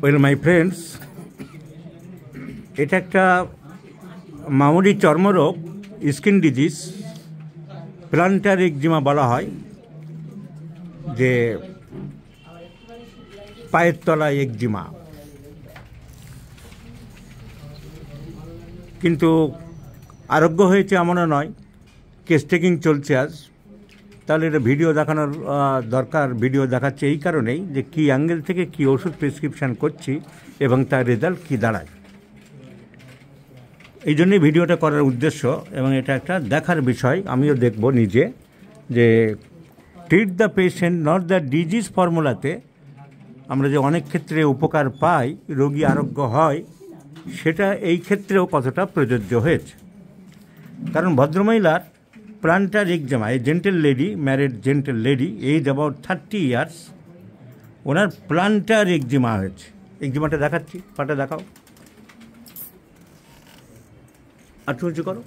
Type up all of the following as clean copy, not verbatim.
Well my friends, এটা একটা মামুলি চর্মরোগ, স্কিন ডিজিজ, প্লান্টার একজিমা বলা হয়, যে পায়ের তলায় একজিমা। কিন্তু আরোগ্য হয়েছে এমনও নয়, কেস টেকিং চলছে আজ। তাহলে এটা ভিডিও দেখানোর দরকার। ভিডিও দেখাচ্ছে এই কারণেই যে কী অ্যাঙ্গেল থেকে কী ওষুধ প্রেসক্রিপশান করছি এবং তার রেজাল্ট কী দাঁড়ায়, এই জন্যই ভিডিওটা করার উদ্দেশ্য। এবং এটা একটা দেখার বিষয়, আমিও দেখব নিজে, যে treat the patient not the disease ফর্মুলাতে আমরা যে অনেক ক্ষেত্রে উপকার পাই, রোগী আরোগ্য হয়, সেটা এই ক্ষেত্রেও কতটা প্রযোজ্য হয়েছে। কারণ ভদ্রমহিলার প্লান্টার একজিমা, এই gentle lady, married gentle lady, age about 30 years, ওনার প্লান্টার একজিমা হয়েছে। একজিমাটা দেখাচ্ছি, পাটা দেখাও, আর উঁচু করো।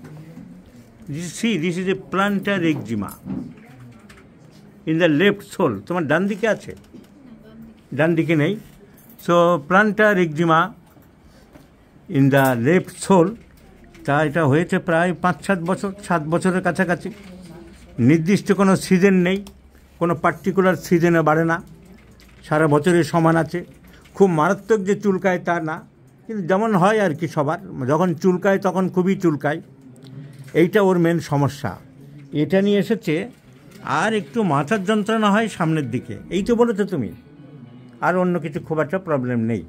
This is a plantar eczema in the left sole. তোমার ডান দিকে আছে? ডান দিকে নেই। So plantar eczema in the left sole, তা এটা হয়েছে প্রায় 5-7 বছর, 7 বছরের কাছাকাছি। নির্দিষ্ট কোনো সিজন নেই, কোনো পার্টিকুলার সিজনে বাড়ে না, সারা বছরের সমান আছে। খুব মারাত্মক যে চুলকায় তা না, কিন্তু যেমন হয় আর কি সবার, যখন চুলকায় তখন খুবই চুলকায়। এইটা ওর মেন সমস্যা। এটা নিয়ে এসেছে। আর একটু মাথার যন্ত্রণা হয় সামনের দিকে, এই তো বলেছো তুমি। আর অন্য কিছু খুব একটা প্রবলেম নেই।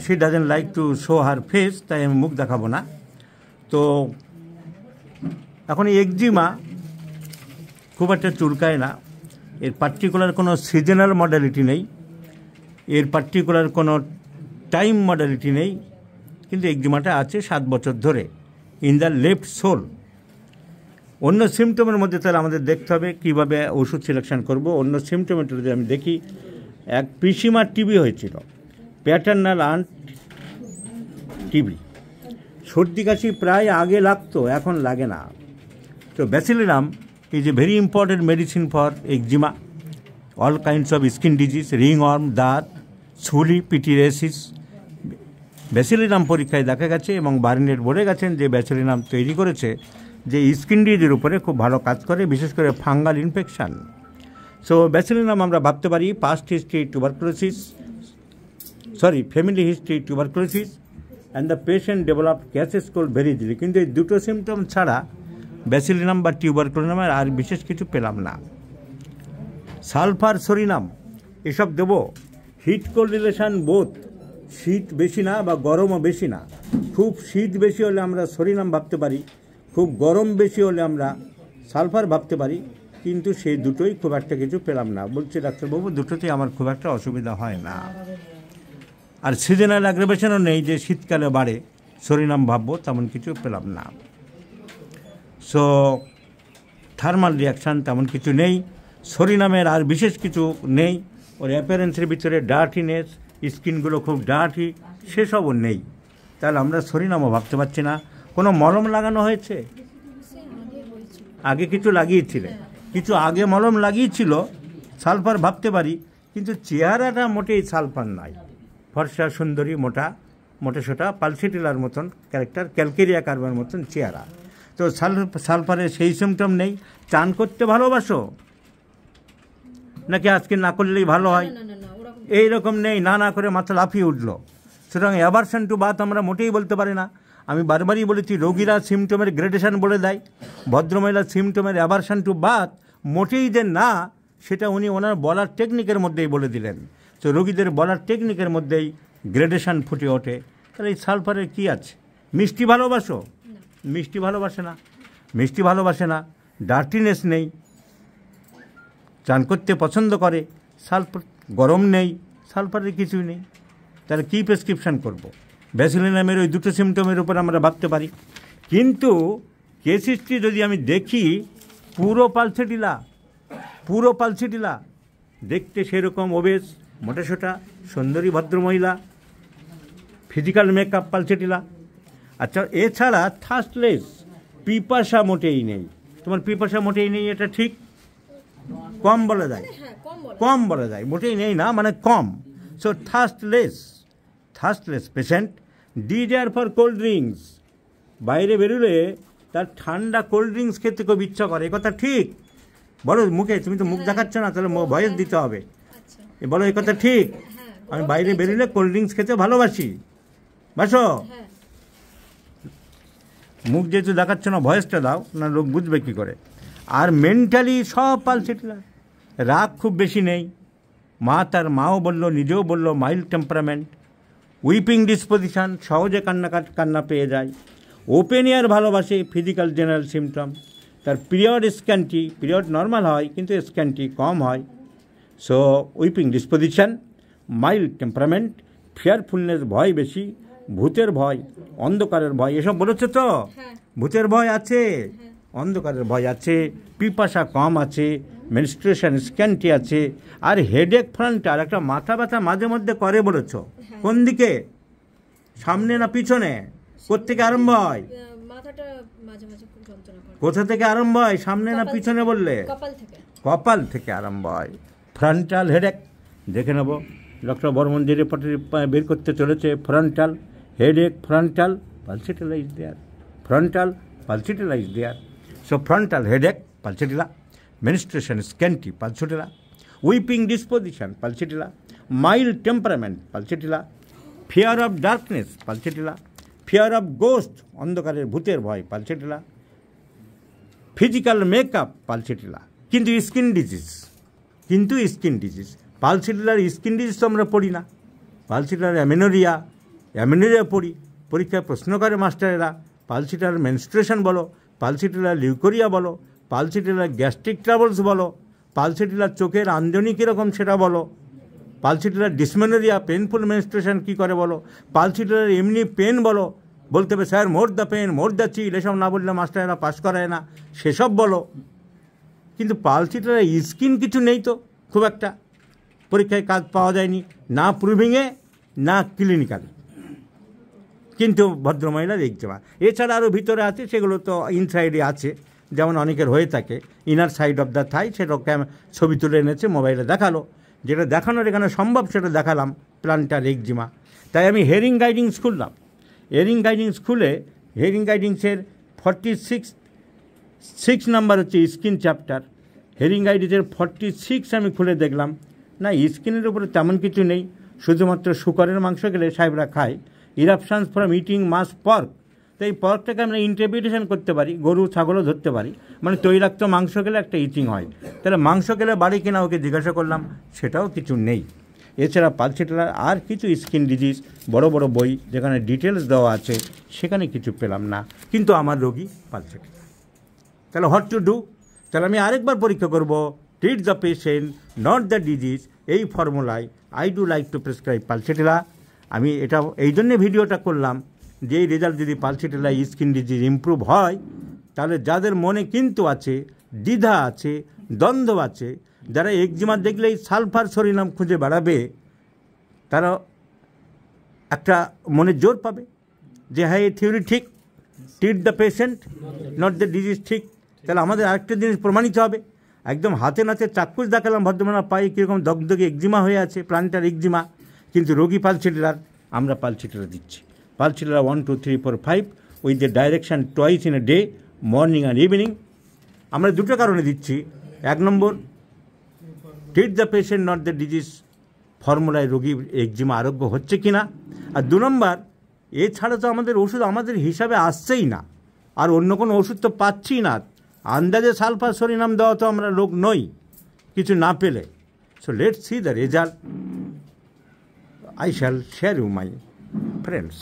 She doesn't like to show her face, তাই আমি মুখ দেখাবো না। তো এখন এই একজিমা খুব একটা চুলকায় না, এর পার্টিকুলার কোনো সিজনাল মডালিটি নেই, এর পার্টিকুলার কোনো টাইম মডালিটি নেই, কিন্তু একজিমাটা আছে 7 বছর ধরে ইন দ্য লেফট সোল। অন্য সিমটমের মধ্যে তাহলে আমাদের দেখতে হবে কীভাবে ওষুধ সিলেকশন করব। অন্য সিমটমের যদি আমি দেখি, এক পিসিমার টিবি হয়েছিল, প্যাটার্নাল আন্ট টিবি। সর্দি কাশি প্রায় আগে লাগতো, এখন লাগে না। তো Bacillinum is a very important medicine for eczema, all kinds of skin disease, ringworm, দাঁত, ছুলি, পিটিরেসিস। ব্যাসিলিনাম পরীক্ষায় দেখা গেছে এবং বার্নেট বলে গেছেন যে ব্যাসিলিনাম তৈরি করেছে যে স্কিন ডিজিজের উপরে খুব ভালো কাজ করে, বিশেষ করে ফাঙ্গাল ইনফেকশান। সো ব্যাসিলিনাম আমরা ভাবতে পারি past history tuberculosis, family history tuberculosis, and the patient developed gases cold very easily. কিন্তু এই দুটো সিমটম ছাড়া ব্যাসিলিনাম বা টিউবারকুলোনামের আর বিশেষ কিছু পেলাম না। সালফার, সরিনাম এসব দেব। হিট কোল্ড রিলেশান বোথ, শীত বেশি না বা গরমও বেশি না। খুব শীত বেশি হলে আমরা সরিনাম ভাবতে পারি, খুব গরম বেশি হলে আমরা সালফার ভাবতে পারি, কিন্তু সেই দুটোই খুব একটা কিছু পেলাম না। বলছি ডাক্তারবাবু, দুটোতেই আমার খুব একটা অসুবিধা হয় না। আর সিজনাল অ্যাগ্রাভেশনও নেই যে শীতকালে বাড়ে, সরিনাম ভাববো, তেমন কিছু পেলাম না। সো থার্মাল রিয়াকশান তেমন কিছু নেই, সরিনামের আর বিশেষ কিছু নেই। ওর অ্যাপিয়ারেন্সের ভিতরে ডার্টিনেস, স্কিনগুলো খুব ডার্টি, সেসবও নেই। তাহলে আমরা সরিনামও ভাবতে পারছি না। কোনো মলম লাগানো হয়েছে? আগে কিছু লাগিয়েছিলে, কিছু আগে মলম লাগিয়েছিল, সালফার ভাবতে পারি, কিন্তু চেহারাটা মোটেই সালফার নাই। ফর্সা, সুন্দরী, মোটাসোটা, পালসিটিলার মতন ক্যারেক্টার, ক্যালকেরিয়া কার্বার মতন চেহারা। তো সালফারের সেই সিমটম নেই। চান করতে ভালোবাসো নাকি আজকে না করলেই ভালো হয়, এইরকম নেই। না করে মাথা লাফিয়ে উঠলো। সুতরাং অ্যাভারশন টু বাথ আমরা মোটেই বলতে পারি না। আমি বারবারই বলেছি, রোগীরা সিমটমের গ্রেডেশন বলে দেয়, ভদ্রমহিলার সিমটমের অ্যাভারশন টু বাথ মোটেই দেন না, সেটা উনি ওনার বলার টেকনিকের মধ্যেই বলে দিলেন। তো রোগীদের বলার টেকনিকের মধ্যেই গ্রেডেশন ফুটে ওঠে। তাহলে এই সালফারের কী আছে? মিষ্টি ভালোবাসো? মিষ্টি ভালোবাসে না। ডার্টিনেস নেই, চান করতে পছন্দ করে, সালফার গরম নেই, সালফারের কিছুই নেই। তাহলে কী প্রেসক্রিপশান করব? ব্যাসিলিনামের ওই দুটো সিমটমের উপর আমরা ভাবতে পারি। কিন্তু কেস হিস্ট্রি যদি আমি দেখি, পুরো পালসিটিলা, দেখতে সেরকম ওবেস, মোটাসোটা, সুন্দরী ভদ্রমহিলা, ফিজিক্যাল মেকআপ পালসিটিলা। আচ্ছা, এছাড়া থার্স্টলেস, পিপাসা মোটেই নেই। তোমার পিপাসা মোটেই নেই, এটা ঠিক। কম বলা যায়, কম বলা যায়, মোটেই নেই না, মানে কম। So thirstless patient desire for cold drinks. বাইরে বেরোলে তার ঠান্ডা কোল্ড ড্রিঙ্কস খেতে খুব ইচ্ছা করে, কথা ঠিক? বলো মুখে, তুমি তো মুখ দেখাচ্ছ না, তাহলে ভয়েস দিতে হবে। বলো এই কথা ঠিক? আমি বাইরে বেরোলে কোল্ড ড্রিঙ্কস খেতে ভালোবাসি, বাসো? মুখ যেহেতু দেখাচ্ছ না, ভয়েসটা দাও, না লোক বুঝবে কী করে। আর মেন্টালি সব পালসিটলার, রাগ খুব বেশি নেই, মাও বললো, নিজেও বললো, মাইল্ড টেম্পারামেন্ট, উইপিং ডিসপোজিশন, সহজে কান্না পেয়ে যায়, ওপেন এয়ার ভালোবাসে, ফিজিক্যাল জেনারেল সিমটম, তার পিরিয়ড স্ক্যান্টি, পিরিয়ড নর্মাল হয় কিন্তু স্ক্যান্টি কম হয়। So weeping disposition, mild temperament, fearfulness, ভয় বেশি, ভূতের ভয়, অন্ধকারের ভয়, এসব বলেছে তো? ভূতের ভয় আছে, অন্ধকারের ভয় আছে, পিপাসা কম আছে, মেনস্ট্রুয়েশন স্ক্যান্টি আছে, আর হেডেক ফ্রন্টাল, একটা মাথা ব্যথা মাঝে মধ্যে করে বলেছ। কোন দিকে, সামনে না পিছনে? কোত্থেকে আরম্ভ হয়? কোথা থেকে আরম্ভ হয়, সামনে না পিছনে বললে? কপাল থেকে আরম্ভ হয়। ফ্রন্টাল হেডেক দেখে নেব, ডক্টর বর্মন যে রিপোর্টে বের করতে চলেছে। Frontal headache, frontal pulsatilla is there, frontal pulsatilla is there. So frontal headache pulsatilla, menstruation scanty pulsatilla, weeping disposition pulsatilla, mild temperament pulsatilla, fear of darkness pulsatilla, fear of ghost, অন্ধকারের ভূতের ভয় পালসিটিলা, ফিজিক্যাল মেকআপ পালসিটিলা। কিন্তু skin disease, পালসিটিলার skin disease তো আমরা পড়ি না। পালসিটিলার amenorrhoea পড়ি, পরীক্ষায় প্রশ্ন করে মাস্টারেরা। পালসিটিলার মেনস্ট্রুয়েশন বলো, পালসিটিলার লিউকোরিয়া বলো, পালসিটিলার গ্যাস্ট্রিক ট্রাবলস বলো, পালসিটিলার চোখের আঞ্জনি কীরকম সেটা বলো, পালসিটিলার ডিসমেনোরিয়া, পেনফুল মেনস্ট্রুয়েশন কী করে বলো, পালসিটিলার এমনি পেন বলো, বলতে হবে sir more the pain, more the chill, এসব না বললে মাস্টারেরা পাস করায় না, সেসব বলো। কিন্তু পালসিটিলার স্কিন কিছু নেই তো খুব একটা, পরীক্ষায় কাজ পাওয়া যায়নি, না প্রুভিংয়ে না ক্লিনিক্যাল। কিন্তু ভদ্রমহিলার একজিমা, এছাড়া আরও ভিতরে আছে, সেগুলো তো ইনসাইডে আছে, যেমন অনেকের হয়ে থাকে ইনার সাইড অফ দ্য থাই, সেটা ছবি তুলে এনেছে, মোবাইলে দেখালো, যেটা দেখানোর এখানে সম্ভব সেটা দেখালাম, প্লান্টার একজিমা। তাই আমি হেয়ারিং গাইডিংস খুললাম। হেয়ারিং গাইডিংসের 46 নাম্বার হচ্ছে স্কিন চ্যাপ্টার। হেয়ারিং গাইডিংসের 46 আমি খুলে দেখলাম, না স্কিনের উপরে তেমন কিছু নেই, শুধুমাত্র শুকরের মাংস গেলে সাহেবরা খায়, ইরাপশানস ফ্রম ইটিং মাছ পর্ক। তো এই পর্কটাকে আমরা ইন্টারপ্রিটেশন করতে পারি, গরু ছাগলও ধরতে পারি, মানে তৈলাক্ত মাংস গেলে একটা ইটিং হয়, তাহলে মাংস গেলে বাড়ি কিনা ওকে জিজ্ঞাসা করলাম, সেটাও কিছু নেই। এছাড়া পালসিটিলার আর কিছু স্কিন ডিজিজ, বড় বড় বই যেখানে ডিটেলস দেওয়া আছে, সেখানে কিছু পেলাম না, কিন্তু আমার রোগী পালসিটিলার। তাহলে হোয়াট টু ডু? তাহলে আমি আরেকবার পরীক্ষা করব, treat the patient not the disease, এই ফর্মুলায় I do like to prescribe pulsatilla. আমি এটা এই জন্যে ভিডিওটা করলাম যে এই রেজাল্ট যদি পালসিটিলা স্কিন ডিজিজ ইমপ্রুভ হয়, তাহলে যাদের মনে কিন্তু আছে, দ্বিধা আছে, দ্বন্দ্ব আছে, যারা একজিমা দেখলেই সালফার সরিনাম খুঁজে বেড়াবে, তারা একটা মনে জোর পাবে যে হ্যাঁ এই থিওরি ঠিক, treat the patient not the disease ঠিক। তাহলে আমাদের আরেকটা জিনিস প্রমাণিত হবে, একদম হাতে নাতে চাক্ষুষ দেখালাম ভদ্রমহিলা পায়ে কীরকম দগদগে একজিমা হয়ে আছে, প্লান্টার একজিমা, কিন্তু রোগী পালসিটিলার, আমরা পালসিটিলা দিচ্ছি। Pulsatilla 1, 2, 3, 4, 5 with the direction twice in a day, morning আর ইভিনিং। আমরা দুটো কারণে দিচ্ছি, 1 নম্বর treat the patient not the disease ফর্মুলায় রোগীর একজিমা আরোগ্য হচ্ছে কি না, আর 2 নম্বর এছাড়া তো আমাদের ওষুধ আমাদের হিসাবে আসছেই না, আর অন্য কোনো ওষুধ তো পাচ্ছি না, আন্দাজে সালফার সরিনাম দেওয়া তো আমরা লোক নই কিছু না পেলে। So let's see the result, I shall share you my friends.